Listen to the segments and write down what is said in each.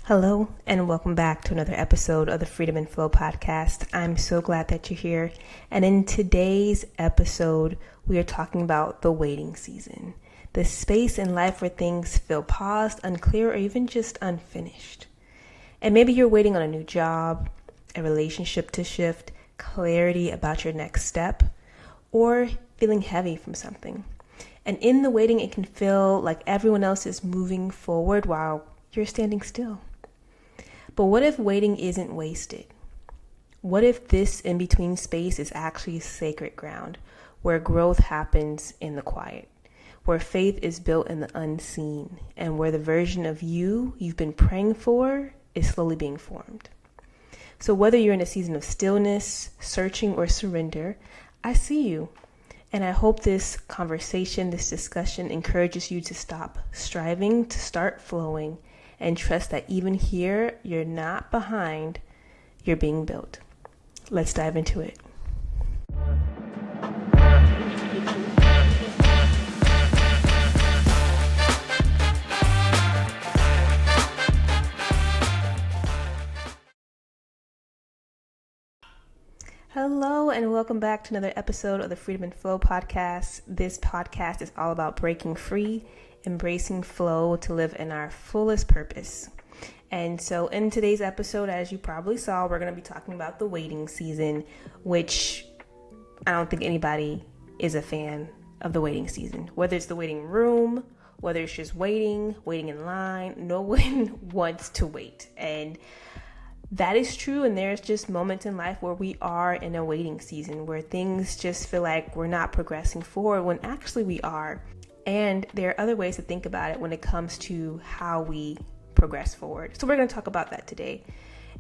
Hello, and welcome back to another episode of the Freedom and Flow podcast. I'm so glad that you're here. And in today's episode, we are talking about the waiting season, the space in life where things feel paused, unclear, or even just unfinished. And maybe you're waiting on a new job, a relationship to shift, clarity about your next step, or feeling heavy from something. And in the waiting, it can feel like everyone else is moving forward while you're standing still. But what if waiting isn't wasted? What if this in-between space is actually sacred ground, where growth happens in the quiet, where faith is built in the unseen, and where the version of you've been praying for is slowly being formed? So whether you're in a season of stillness, searching, or surrender, I see you. And I hope this conversation, this discussion encourages you to stop striving, to start flowing, and trust that even here, you're not behind, you're being built. Let's dive into it. Hello, and welcome back to another episode of the Freedom and Flow podcast. This podcast is all about breaking free, embracing flow to live in our fullest purpose. And so in today's episode, as you probably saw, we're going to be talking about the waiting season, which I don't think anybody is a fan of the waiting season. Whether it's the waiting room, whether it's just waiting in line, no one wants to wait. And that is true, and there's just moments in life where we are in a waiting season, where things just feel like we're not progressing forward when actually we are. And there are other ways to think about it when it comes to how we progress forward. So we're going to talk about that today.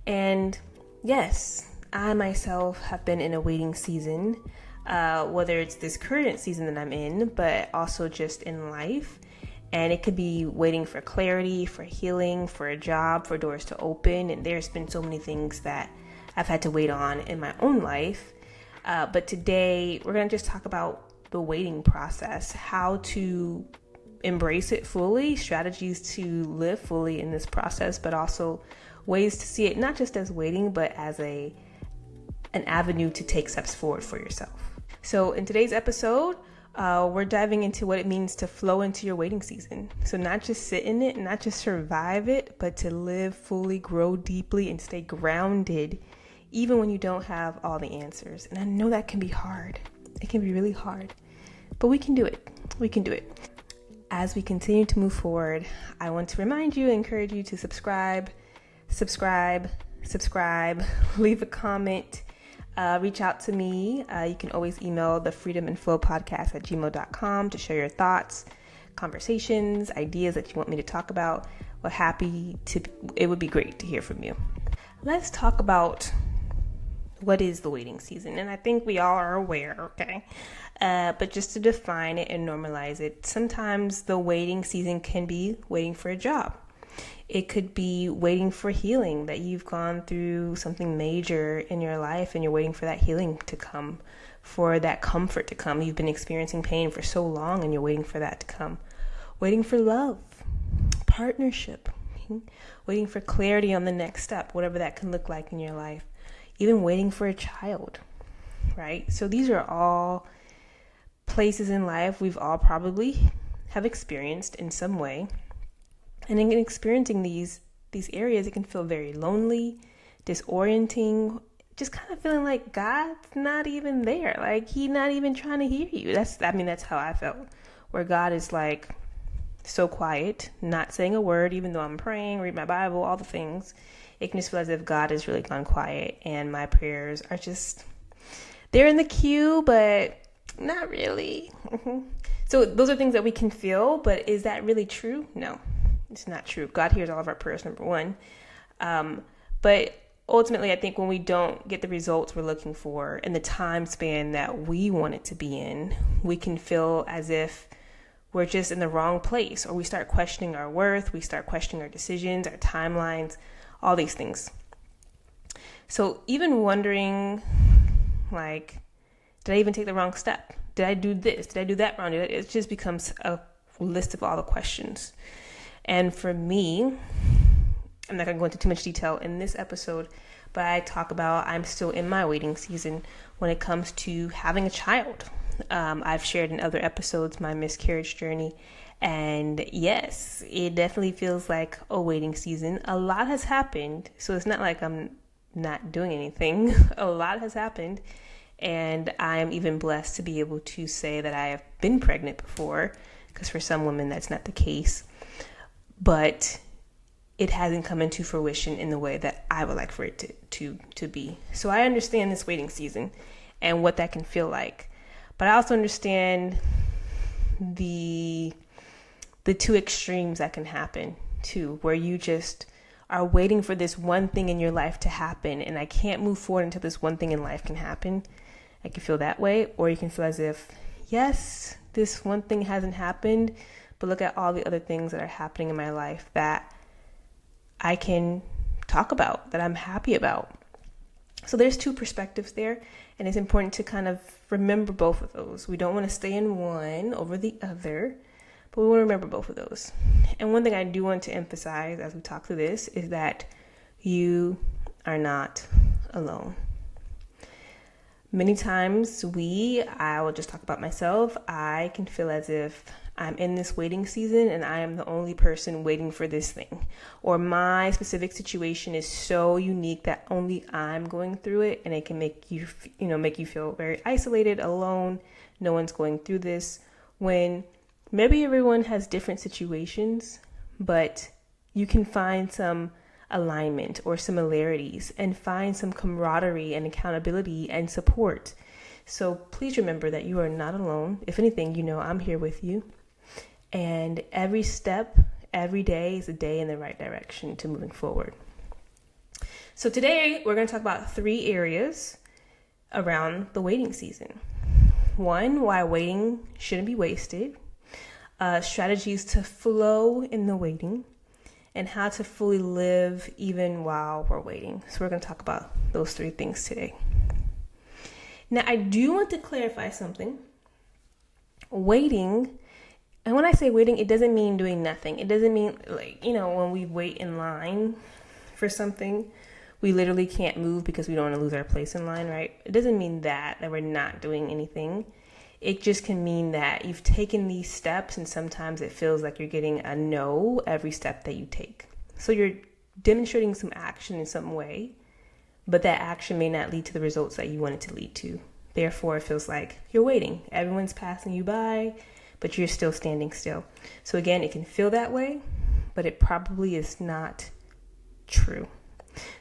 And yes, I myself have been in a waiting season, whether it's this current season that I'm in, but also just in life. And it could be waiting for clarity, for healing, for a job, for doors to open. And there's been so many things that I've had to wait on in my own life. But today we're going to just talk about the waiting process, how to embrace it fully, strategies to live fully in this process, but also ways to see it not just as waiting, but as an avenue to take steps forward for yourself. So in today's episode, we're diving into what it means to flow into your waiting season. So not just sit in it, not just survive it, but to live fully, grow deeply, and stay grounded, even when you don't have all the answers. And I know that can be hard. It can be really hard, but we can do it. We can do it. As we continue to move forward, I want to remind you, encourage you to subscribe, leave a comment, reach out to me. You can always email the freedomandflowpodcast@gmail.com to share your thoughts, conversations, ideas that you want me to talk about. It would be great to hear from you. Let's talk about what is the waiting season. And I think we all are aware, okay? But just to define it and normalize it, sometimes the waiting season can be waiting for a job. It could be waiting for healing, that you've gone through something major in your life and you're waiting for that healing to come, for that comfort to come. You've been experiencing pain for so long and you're waiting for that to come. Waiting for love, partnership, waiting for clarity on the next step, whatever that can look like in your life. Even waiting for a child, right? So these are all places in life we've all probably have experienced in some way. And in experiencing these areas, it can feel very lonely, disorienting, just kind of feeling like God's not even there. Like He's not even trying to hear you. That's how I felt, where God is like so quiet, not saying a word, even though I'm praying, read my Bible, all the things. It can just feel as if God has really gone quiet and my prayers are just, they're in the queue, but not really. So those are things that we can feel, but is that really true? No, it's not true. God hears all of our prayers, number one. But ultimately, I think when we don't get the results we're looking for in the time span that we want it to be in, we can feel as if we're just in the wrong place, or we start questioning our worth, we start questioning our decisions, our timelines, all these things. So even wondering, like, did I even take the wrong step? Did I do this? Did I do that wrong? It just becomes a list of all the questions. And for me, I'm not going to go into too much detail in this episode, but I talk about I'm still in my waiting season when it comes to having a child. I've shared in other episodes my miscarriage journey, and yes, it definitely feels like a waiting season. A lot has happened, so it's not like I'm not doing anything. A lot has happened, and I am even blessed to be able to say that I have been pregnant before, because for some women that's not the case, but it hasn't come into fruition in the way that I would like for it to be. So I understand this waiting season and what that can feel like, but I also understand the two extremes that can happen too, where you just are waiting for this one thing in your life to happen, and I can't move forward until this one thing in life can happen. I can feel that way, or you can feel as if, yes, this one thing hasn't happened, but look at all the other things that are happening in my life that I can talk about, that I'm happy about. So there's two perspectives there, and it's important to kind of remember both of those. We don't want to stay in one over the other, but we want to remember both of those. And one thing I do want to emphasize as we talk through this is that you are not alone. Many times I will just talk about myself, I can feel as if I'm in this waiting season and I am the only person waiting for this thing. Or my specific situation is so unique that only I'm going through it, and it can make you feel very isolated, alone. No one's going through this, when maybe everyone has different situations, but you can find some alignment or similarities and find some camaraderie and accountability and support. So please remember that you are not alone. If anything, I'm here with you. And every step, every day is a day in the right direction to moving forward. So today we're going to talk about 3 areas around the waiting season. 1, why waiting shouldn't be wasted. Strategies to flow in the waiting, and how to fully live even while we're waiting. So we're going to talk about those 3 things today. Now, I do want to clarify something. Waiting, and when I say waiting, it doesn't mean doing nothing. It doesn't mean when we wait in line for something, we literally can't move because we don't want to lose our place in line, right? It doesn't mean that we're not doing anything. It just can mean that you've taken these steps, and sometimes it feels like you're getting a no every step that you take. So you're demonstrating some action in some way, but that action may not lead to the results that you want it to lead to. Therefore, it feels like you're waiting. Everyone's passing you by, but you're still standing still. So again, it can feel that way, but it probably is not true.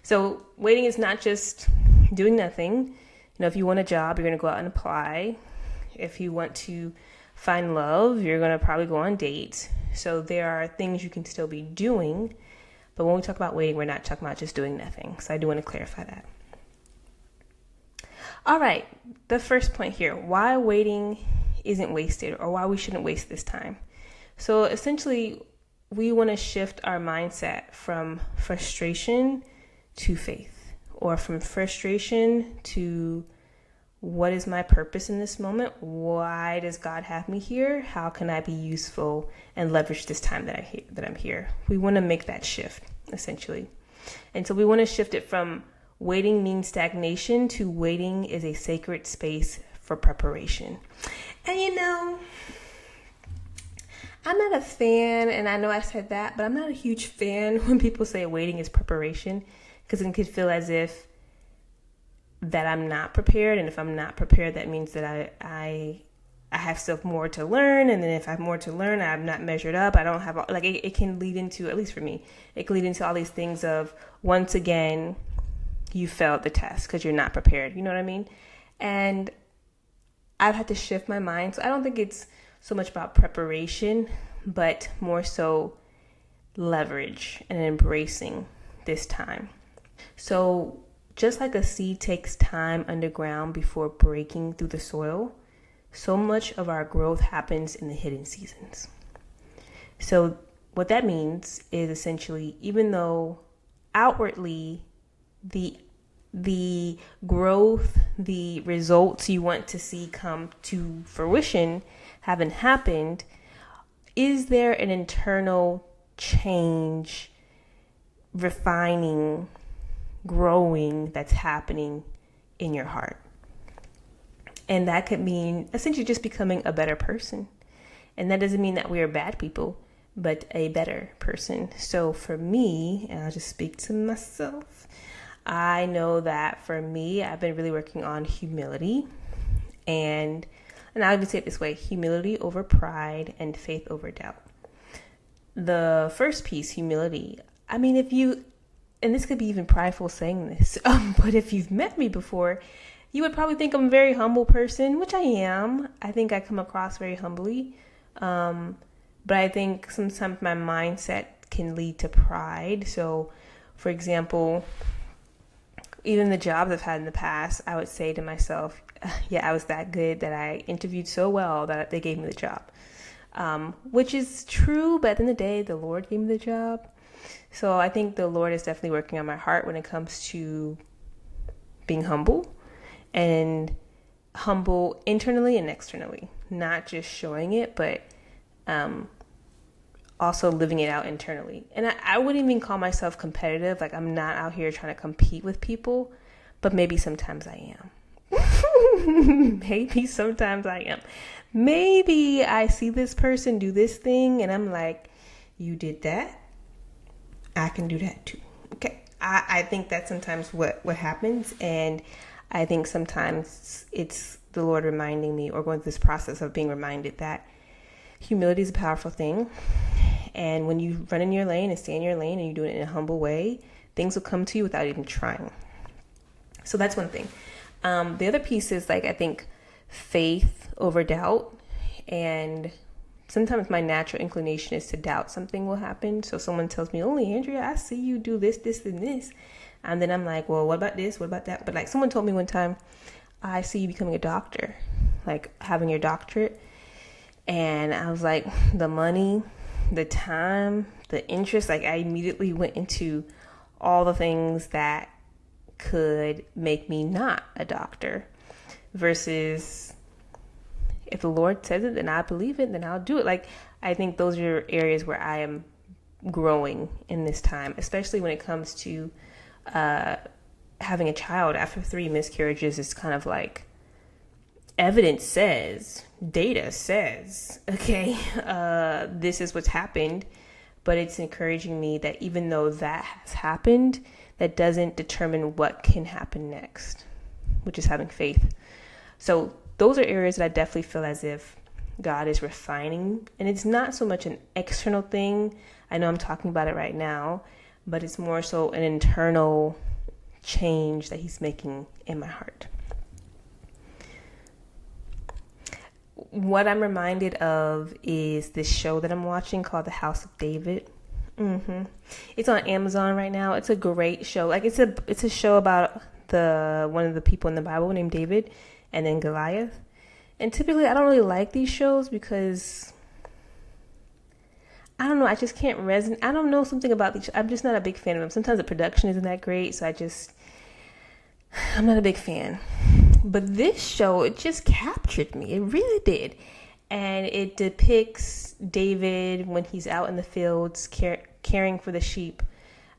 So waiting is not just doing nothing. If you want a job, you're going to go out and apply. If you want to find love, you're going to probably go on dates. So there are things you can still be doing. But when we talk about waiting, we're not talking about just doing nothing. So I do want to clarify that. All right. The first point here, why waiting isn't wasted, or why we shouldn't waste this time. So essentially, we want to shift our mindset from frustration to faith, or from frustration to what is my purpose in this moment? Why does God have me here? How can I be useful and leverage this time that I'm here? We want to make that shift, essentially. And so we want to shift it from waiting means stagnation to waiting is a sacred space for preparation. And I'm not a fan, and I know I said that, but I'm not a huge fan when people say waiting is preparation, because it could feel as if that I'm not prepared, and if I'm not prepared, that means that I have still more to learn, and then if I have more to learn, I'm not measured up. I don't have it can lead into, at least for me, it can lead into all these things of, once again, you failed the test because you're not prepared. You know what I mean? And I've had to shift my mind. So I don't think it's so much about preparation, but more so leverage and embracing this time. So just like a seed takes time underground before breaking through the soil, so much of our growth happens in the hidden seasons. So what that means is essentially, even though outwardly the growth, the results you want to see come to fruition haven't happened, is there an internal change refining, growing that's happening in your heart. And that could mean essentially just becoming a better person. And that doesn't mean that we are bad people, but a better person. So for me, and I'll just speak to myself, I know that for me, I've been really working on humility. And I'll even say it this way: humility over pride and faith over doubt. The first piece, humility. I mean, and this could be even prideful saying this, but if you've met me before, you would probably think I'm a very humble person, which I am. I think I come across very humbly. But I think sometimes my mindset can lead to pride. So, for example, even the jobs I've had in the past, I would say to myself, yeah, I was that good that I interviewed so well that they gave me the job. Which is true, but at the end of the day, the Lord gave me the job. So I think the Lord is definitely working on my heart when it comes to being humble, and humble internally and externally, not just showing it, but also living it out internally. And I wouldn't even call myself competitive. Like, I'm not out here trying to compete with people, but maybe sometimes I am. Maybe sometimes I am. Maybe I see this person do this thing and I'm like, you did that, I can do that too. Okay. I think that's sometimes what happens. And I think sometimes it's the Lord reminding me, or going through this process of being reminded, that humility is a powerful thing. And when you run in your lane and stay in your lane and you do it in a humble way, things will come to you without even trying. So that's one thing. The other piece is, like, I think faith over doubt. And sometimes my natural inclination is to doubt something will happen. So someone tells me, oh, Andrea, I see you do this, this, and this. And then I'm like, well, what about this? What about that? But like, someone told me one time, I see you becoming a doctor, like having your doctorate. And I was like, the money, the time, the interest, like I immediately went into all the things that could make me not a doctor, versus if the Lord says it, then I believe it, then I'll do it. Like, I think those are areas where I am growing in this time, especially when it comes to having a child. After 3 miscarriages, it's kind of like evidence says, data says, okay, this is what's happened. But it's encouraging me that even though that has happened, that doesn't determine what can happen next, which is having faith. So those are areas that I definitely feel as if God is refining. And it's not so much an external thing. I know I'm talking about it right now, but it's more so an internal change that he's making in my heart. What I'm reminded of is this show that I'm watching called The House of David. It's on Amazon right now. It's a great show. Like, it's a show about one of the people in the Bible named David, and then Goliath. And typically I don't really like these shows because I don't know, I just can't resonate. I don't know, something about these. I'm just not a big fan of them. Sometimes the production isn't that great, so I'm not a big fan. But this show, it just captured me. It really did. And it depicts David when he's out in the fields caring for the sheep,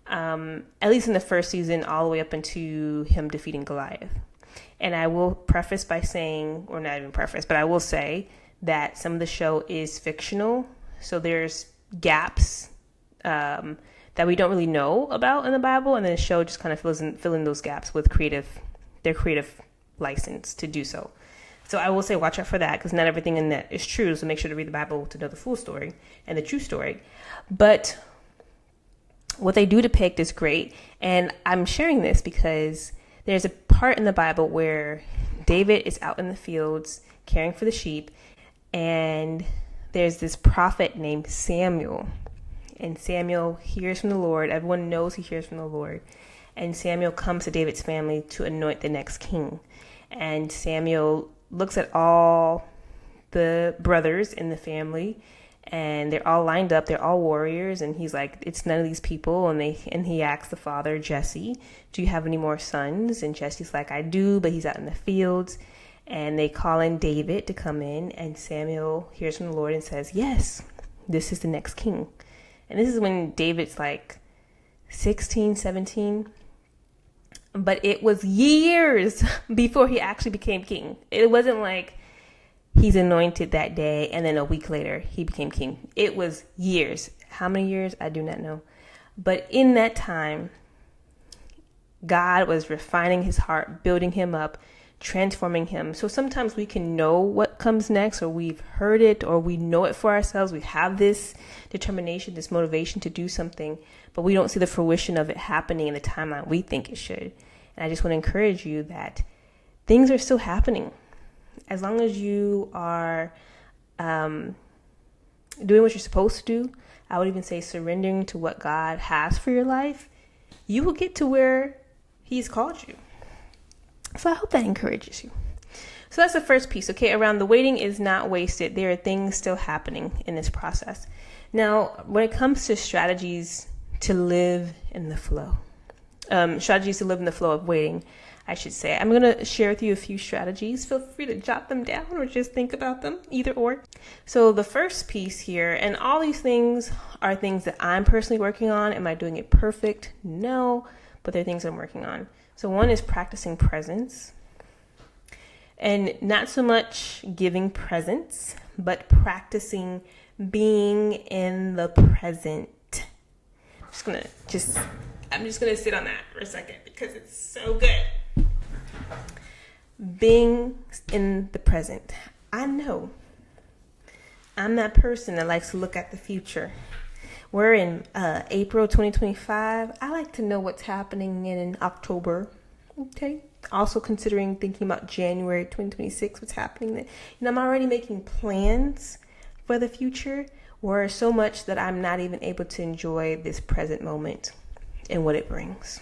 at least in the first season, all the way up into him defeating Goliath. And I will preface by saying, or not even preface, but I will say that some of the show is fictional. So there's gaps that we don't really know about in the Bible. And then the show just kind of fill in those gaps with their creative license to do so. So I will say watch out for that, because not everything in that is true. So make sure to read the Bible to know the full story and the true story. But what they do depict is great. And I'm sharing this because there's a part in the Bible where David is out in the fields caring for the sheep. And there's this prophet named Samuel. And Samuel hears from the Lord. Everyone knows he hears from the Lord. And Samuel comes to David's family to anoint the next king. And Samuel looks at all the brothers in the family, and they're all lined up. They're all warriors. And he's like, it's none of these people. And he asks the father, Jesse, do you have any more sons? And Jesse's like, I do, but he's out in the fields. And they call in David to come in. And Samuel hears from the Lord and says, yes, this is the next king. And this is when David's like 16, 17. But it was years before he actually became king. It wasn't like he's anointed that day and then a week later he became king. It was years. How many years? I do not know. But in that time, God was refining his heart, building him up, transforming him. So sometimes we can know what comes next, or we've heard it, or we know it for ourselves. We have this determination, this motivation to do something, but we don't see the fruition of it happening in the timeline we think it should. And I just want to encourage you that things are still happening. As long as you are doing what you're supposed to do, I would even say surrendering to what God has for your life, you will get to where he's called you. So I hope that encourages you. So that's the first piece, okay? Around the waiting is not wasted. There are things still happening in this process. Now, when it comes to strategies to live in the flow, of waiting, I should say, I'm going to share with you a few strategies. Feel free to jot them down or just think about them, either or. So the first piece here, and all these things are things that I'm personally working on. Am I doing it perfect? No, but they're things I'm working on. So one is practicing presence, and not so much giving presents, but practicing being in the present. I'm just gonna sit on that for a second because it's so good. Being in the present. I know I'm that person that likes to look at the future. We're in April 2025. I like to know what's happening in October. Okay. Also considering thinking about January 2026, what's happening there. I'm already making plans for the future, or so much that I'm not even able to enjoy this present moment and what it brings.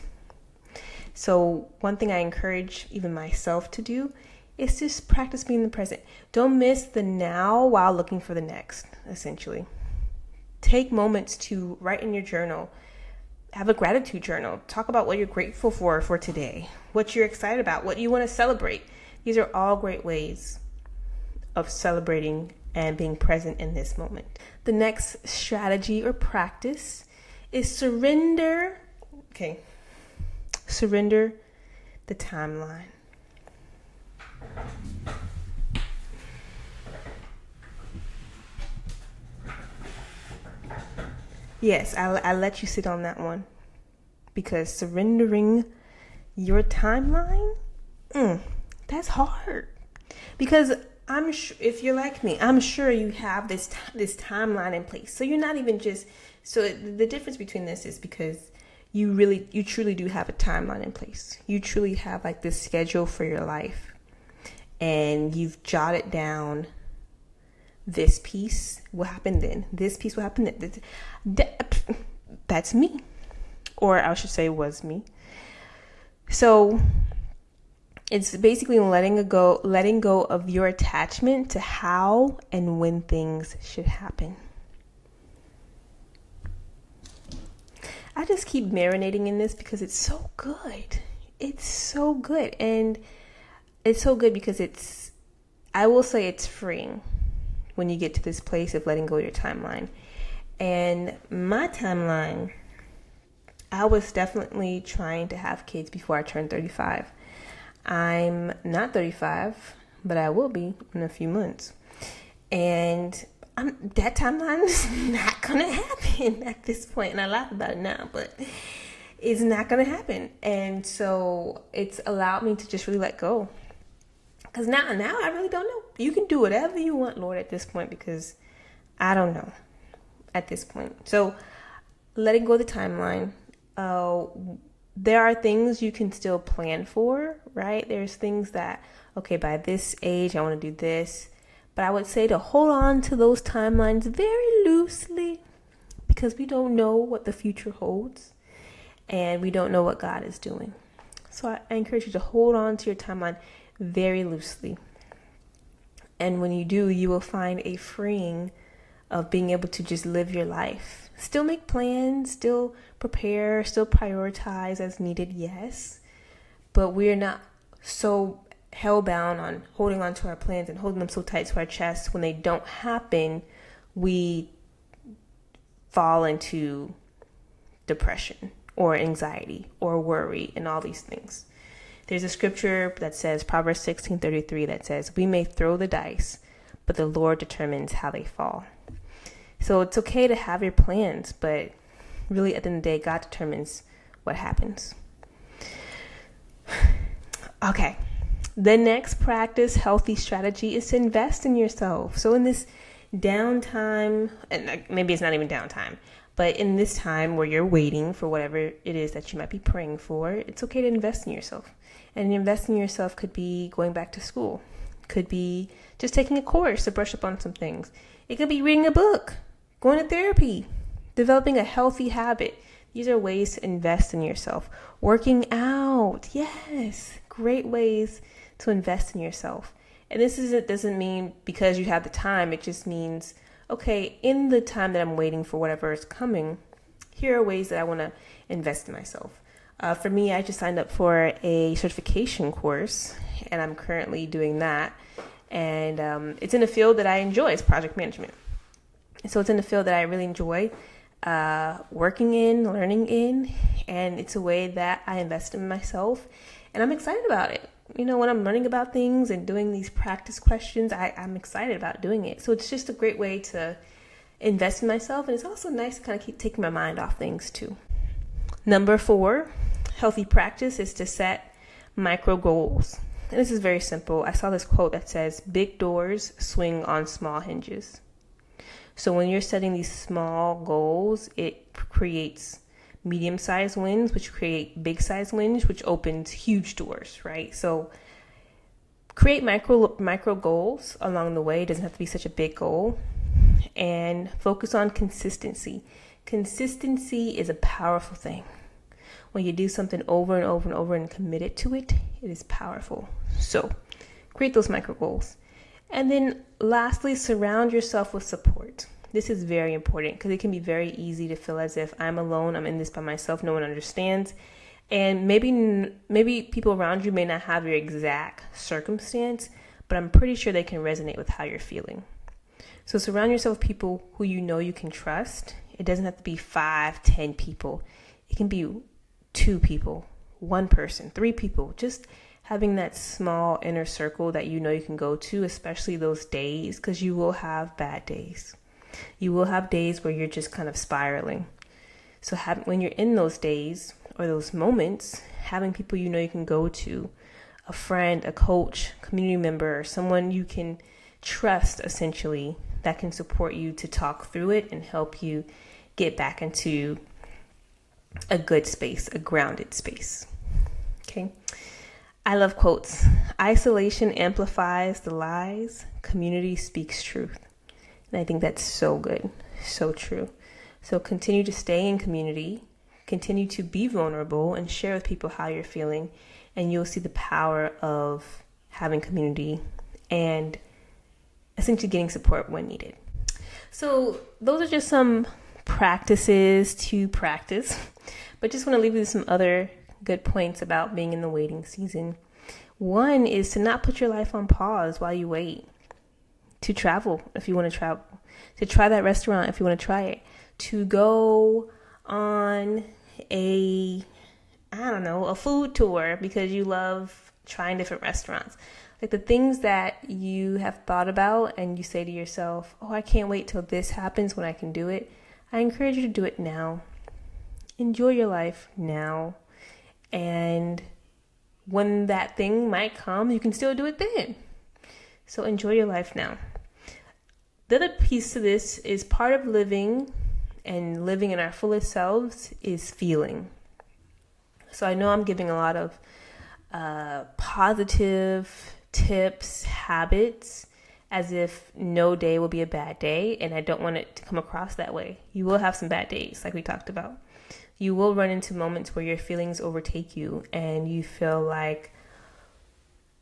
So one thing I encourage even myself to do is just practice being in the present. Don't miss the now while looking for the next, essentially. Take moments to write in your journal. Have a gratitude journal. Talk about what you're grateful for today, what you're excited about, what you want to celebrate. These are all great ways of celebrating and being present in this moment. The next strategy or practice is surrender. Okay. Surrender the timeline. Yes, I let you sit on that one, because surrendering your timeline, that's hard. Because I'm sure, if you're like me, I'm sure you have this timeline in place. So you're not even just, so the difference between this is because you truly do have a timeline in place. You truly have like this schedule for your life, and you've jotted down this piece will happen then. This piece will happen then. That's me. Or I should say was me. So it's basically letting go of your attachment to how and when things should happen. I just keep marinating in this because it's so good. It's so good. And it's so good because I will say it's freeing when you get to this place of letting go of your timeline. And my timeline, I was definitely trying to have kids before I turned 35. I'm not 35, but I will be in a few months. And that timeline is not going to happen at this point. And I laugh about it now, but it's not going to happen. And so it's allowed me to just really let go. Because now I really don't know. You can do whatever you want, Lord, at this point, because I don't know at this point. So letting go of the timeline. There are things you can still plan for, right? There's things that, okay, by this age, I want to do this. But I would say to hold on to those timelines very loosely, because we don't know what the future holds, and we don't know what God is doing. So I encourage you to hold on to your timeline very loosely. And when you do, you will find a freeing of being able to just live your life. Still make plans, still prepare, still prioritize as needed, yes. But we're not so hell-bound on holding on to our plans and holding them so tight to our chest. When they don't happen, we fall into depression or anxiety or worry and all these things. There's a scripture that says, Proverbs 16:33, that says, we may throw the dice, but the Lord determines how they fall. So it's okay to have your plans, but really at the end of the day, God determines what happens. Okay. The next practice, healthy strategy, is to invest in yourself. So in this downtime, and maybe it's not even downtime, but in this time where you're waiting for whatever it is that you might be praying for, it's okay to invest in yourself. And investing in yourself could be going back to school. Could be just taking a course to brush up on some things. It could be reading a book, going to therapy, developing a healthy habit. These are ways to invest in yourself. Working out, yes, great ways to invest in yourself. And doesn't mean because you have the time. It just means, okay, in the time that I'm waiting for whatever is coming, here are ways that I want to invest in myself. For me, I just signed up for a certification course, and I'm currently doing that. And it's in a field that I enjoy. It's project management. So it's in a field that I really enjoy working in, learning in, and it's a way that I invest in myself, and I'm excited about it. When I'm learning about things and doing these practice questions, I'm excited about doing it. So it's just a great way to invest in myself, and it's also nice to kind of keep taking my mind off things too. Number 4, healthy practice is to set micro goals. And this is very simple. I saw this quote that says, big doors swing on small hinges. So when you're setting these small goals, it creates medium-sized wins, which create big-sized wins, which opens huge doors, right? So create micro goals along the way. It doesn't have to be such a big goal. And focus on consistency. Consistency is a powerful thing. When you do something over and over and over and commit to it, it is powerful. So create those micro goals. And then lastly, surround yourself with support. This is very important because it can be very easy to feel as if I'm alone, I'm in this by myself, no one understands. And maybe people around you may not have your exact circumstance, but I'm pretty sure they can resonate with how you're feeling. So surround yourself with people who you know you can trust. It doesn't have to be 5, 10 people. It can be 2 people, 1 person, 3 people. Just having that small inner circle that you know you can go to, especially those days, because you will have bad days. You will have days where you're just kind of spiraling. So when you're in those days or those moments, having people you know you can go to, a friend, a coach, community member, someone you can trust essentially that can support you to talk through it and help you get back into a good space, a grounded space. Okay. I love quotes. Isolation amplifies the lies. Community speaks truth. And I think that's so good. So true. So continue to stay in community. Continue to be vulnerable and share with people how you're feeling. And you'll see the power of having community and essentially getting support when needed. So those are just some practices to practice. But just want to leave you with some other good points about being in the waiting season. One is to not put your life on pause while you wait. To travel if you want to travel. To try that restaurant if you want to try it. To go on a food tour because you love trying different restaurants. Like the things that you have thought about and you say to yourself, oh, I can't wait till this happens when I can do it. I encourage you to do it now. Enjoy your life now. And when that thing might come, you can still do it then. So enjoy your life now. The other piece to this is part of living and living in our fullest selves is feeling. So I know I'm giving a lot of positive tips, habits, as if no day will be a bad day. And I don't want it to come across that way. You will have some bad days, like we talked about. You will run into moments where your feelings overtake you and you feel like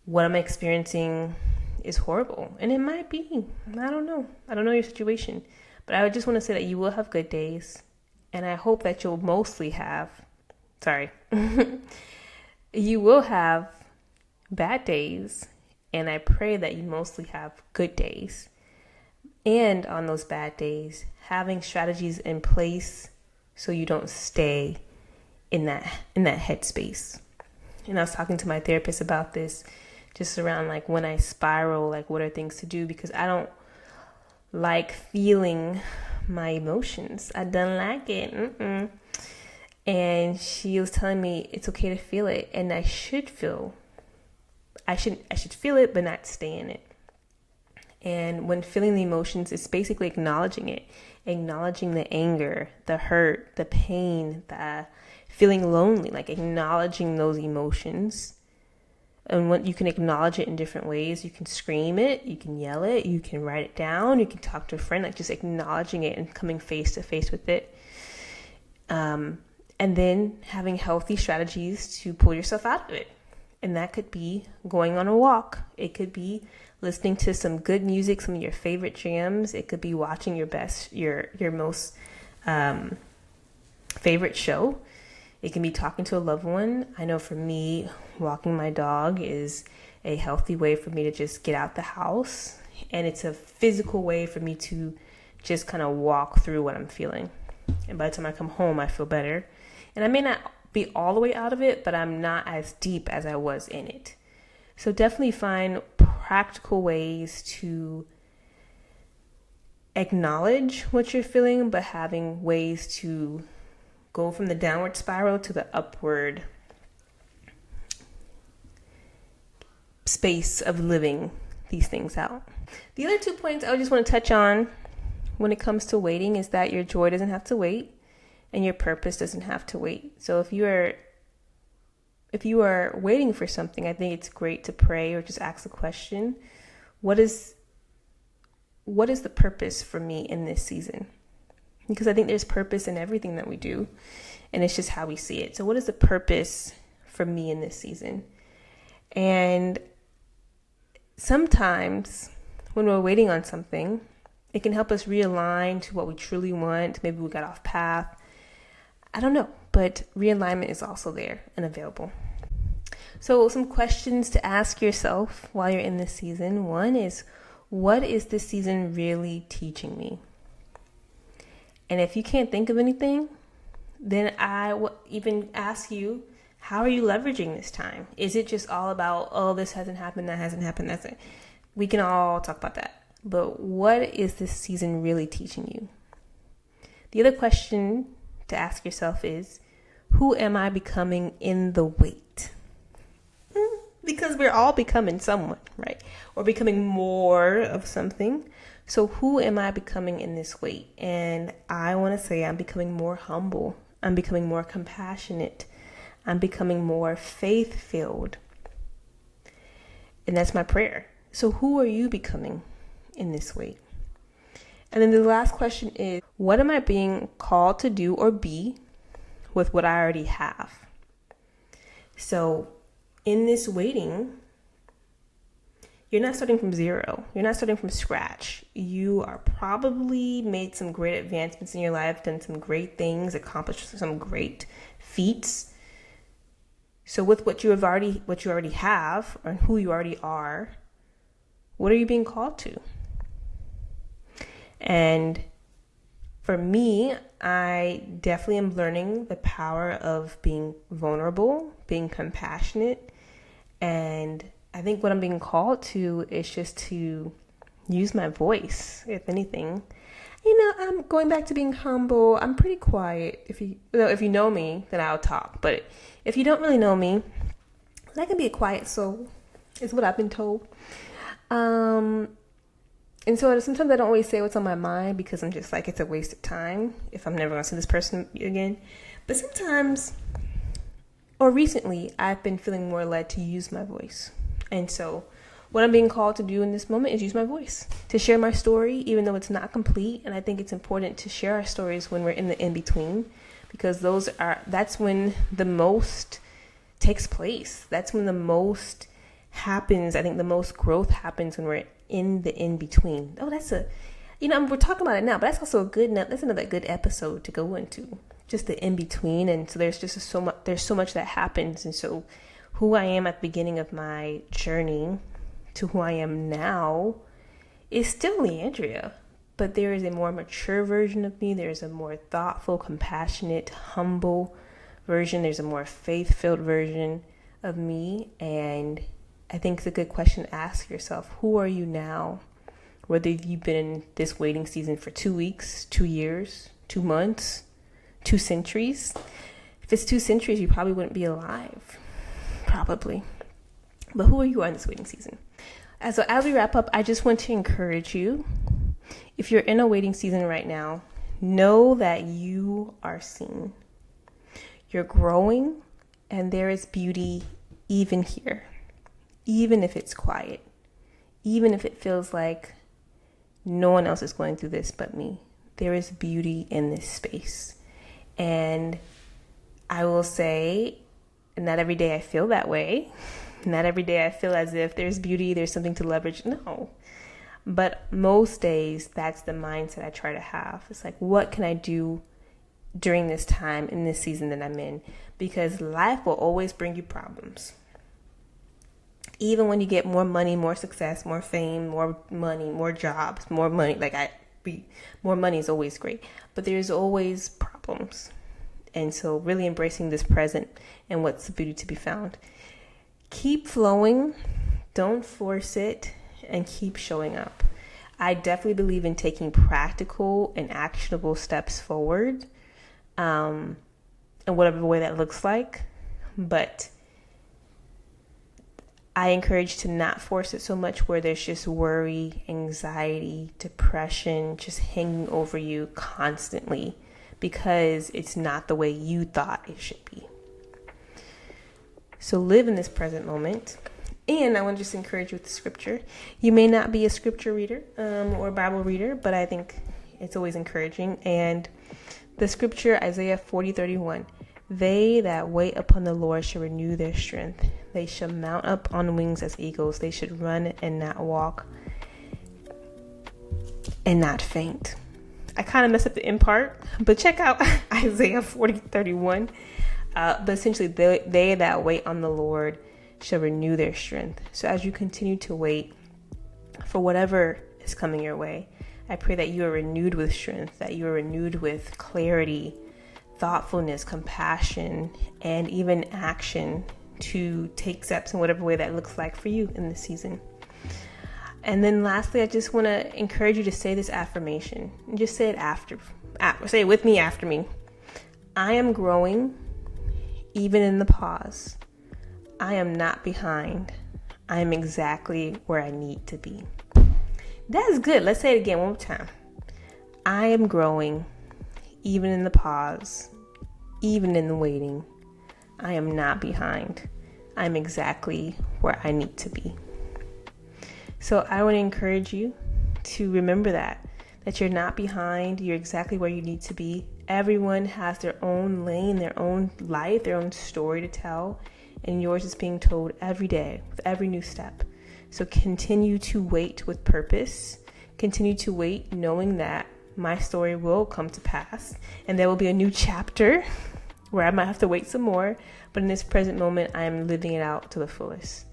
what I'm experiencing is horrible. And it might be. I don't know. I don't know your situation. But I just want to say that you will have good days. And I hope that you'll mostly have, you will have bad days. And I pray that you mostly have good days. And on those bad days, having strategies in place so you don't stay in that headspace. And I was talking to my therapist about this, just around like when I spiral, like what are things to do, because I don't like feeling my emotions. I don't like it. And she was telling me it's okay to feel it, and I should feel it, but not stay in it. And when feeling the emotions, it's basically acknowledging it, acknowledging the anger, the hurt, the pain, the feeling lonely, like acknowledging those emotions. And when you can acknowledge it in different ways, you can scream it, you can yell it, you can write it down, you can talk to a friend, like just acknowledging it and coming face to face with it. And then having healthy strategies to pull yourself out of it. And that could be going on a walk. It could be listening to some good music, some of your favorite jams. It could be watching your most favorite show. It can be talking to a loved one. I know for me, walking my dog is a healthy way for me to just get out the house. And it's a physical way for me to just kind of walk through what I'm feeling. And by the time I come home, I feel better. And I may not be all the way out of it, but I'm not as deep as I was in it. So definitely find practical ways to acknowledge what you're feeling, but having ways to go from the downward spiral to the upward space of living these things out. The other 2 points I just want to touch on when it comes to waiting is that your joy doesn't have to wait and your purpose doesn't have to wait. So if you are waiting for something, I think it's great to pray or just ask a question. What is the purpose for me in this season? Because I think there's purpose in everything that we do, and it's just how we see it. So what is the purpose for me in this season? And sometimes when we're waiting on something, it can help us realign to what we truly want. Maybe we got off path. I don't know, but realignment is also there and available. So some questions to ask yourself while you're in this season. One is, what is this season really teaching me? And if you can't think of anything, then I will even ask you, how are you leveraging this time? Is it just all about, oh, this hasn't happened, that hasn't happened, that's it? We can all talk about that. But what is this season really teaching you? The other question to ask yourself is, who am I becoming in the wait? Because we're all becoming someone, right? Or becoming more of something. So who am I becoming in this wait? And I want to say I'm becoming more humble. I'm becoming more compassionate. I'm becoming more faith-filled. And that's my prayer. So who are you becoming in this wait? And then the last question is, what am I being called to do or be with what I already have? So in this waiting, you're not starting from zero. You're not starting from scratch. You are probably made some great advancements in your life, done some great things, accomplished some great feats. So with what you already have, or who you already are, what are you being called to? And for me, I definitely am learning the power of being vulnerable, being compassionate. And I think what I'm being called to is just to use my voice, if anything. I'm going back to being humble. I'm pretty quiet. If you know me, then I'll talk. But if you don't really know me, I can be a quiet soul, is what I've been told. And so sometimes I don't always say what's on my mind because I'm just like, it's a waste of time if I'm never going to see this person again. But sometimes, or recently, I've been feeling more led to use my voice. And so what I'm being called to do in this moment is use my voice to share my story, even though it's not complete. And I think it's important to share our stories when we're in the in-between, because that's when the most takes place. That's when the most happens. I think the most growth happens when we're in the in-between. Oh, we're talking about it now, but that's also that's another good episode to go into, just the in-between. And so there's so much that happens. And so who I am at the beginning of my journey to who I am now is still Leandria, but there is a more mature version of me. There's a more thoughtful, compassionate, humble version. There's a more faith-filled version of me. And I think it's a good question to ask yourself. Who are you now? Whether you've been in this waiting season for 2 weeks, 2 years, 2 months, 2 centuries. If it's 2 centuries, you probably wouldn't be alive. Probably. But who are you in this waiting season? So as we wrap up, I just want to encourage you. If you're in a waiting season right now, know that you are seen. You're growing, and there is beauty even here. Even if it's quiet. Even if it feels like no one else is going through this but me. There is beauty in this space. And I will say, not every day I feel that way. Not every day I feel as if there's beauty, there's something to leverage. No. But most days, that's the mindset I try to have. It's like, what can I do during this time, in this season that I'm in? Because life will always bring you problems. Even when you get more money, more success, more fame, more money, more jobs, more money, more money is always great. But there's always problems. And so really embracing this present and what's the beauty to be found. Keep flowing, don't force it, and keep showing up. I definitely believe in taking practical and actionable steps forward, in whatever way that looks like. But I encourage to not force it so much where there's just worry, anxiety, depression, just hanging over you constantly because it's not the way you thought it should be. So live in this present moment. And I want to just encourage you with the scripture. You may not be a scripture reader or Bible reader, but I think it's always encouraging. And the scripture, Isaiah 40:31, they that wait upon the Lord shall renew their strength. They shall mount up on wings as eagles. They should run and not walk and not faint. I kind of messed up the end part, but check out Isaiah 40:31. But essentially, they that wait on the Lord shall renew their strength. So as you continue to wait for whatever is coming your way, I pray that you are renewed with strength, that you are renewed with clarity, thoughtfulness, compassion, and even action to take steps in whatever way that looks like for you in this season. And then lastly, I just want to encourage you to say this affirmation. And just say it say it with me after me. I am growing, even in the pause. I am not behind. I am exactly where I need to be. That's good. Let's say it again one more time. I am growing, even in the pause, even in the waiting. I am not behind. I'm exactly where I need to be. So I want to encourage you to remember that you're not behind. You're exactly where you need to be. Everyone has their own lane, their own life, their own story to tell. And yours is being told every day with every new step. So continue to wait with purpose. Continue to wait knowing that my story will come to pass. And there will be a new chapter where I might have to wait some more. But in this present moment, I am living it out to the fullest.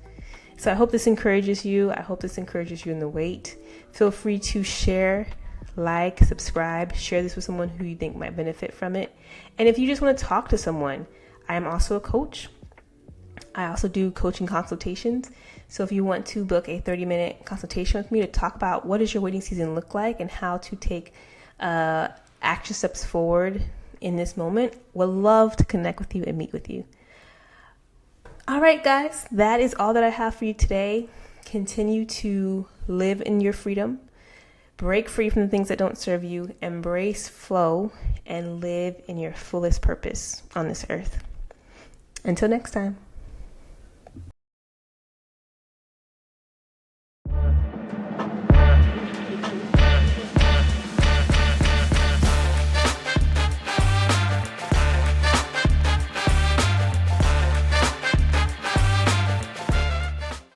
So I hope this encourages you. I hope this encourages you in the wait. Feel free to share, like, subscribe, share this with someone who you think might benefit from it. And if you just want to talk to someone, I am also a coach. I also do coaching consultations. So if you want to book a 30-minute consultation with me to talk about what does your waiting season look like and how to take action steps forward in this moment, would love to connect with you and meet with you. All right, guys, that is all that I have for you today. Continue to live in your freedom. Break free from the things that don't serve you. Embrace flow and live in your fullest purpose on this earth. Until next time.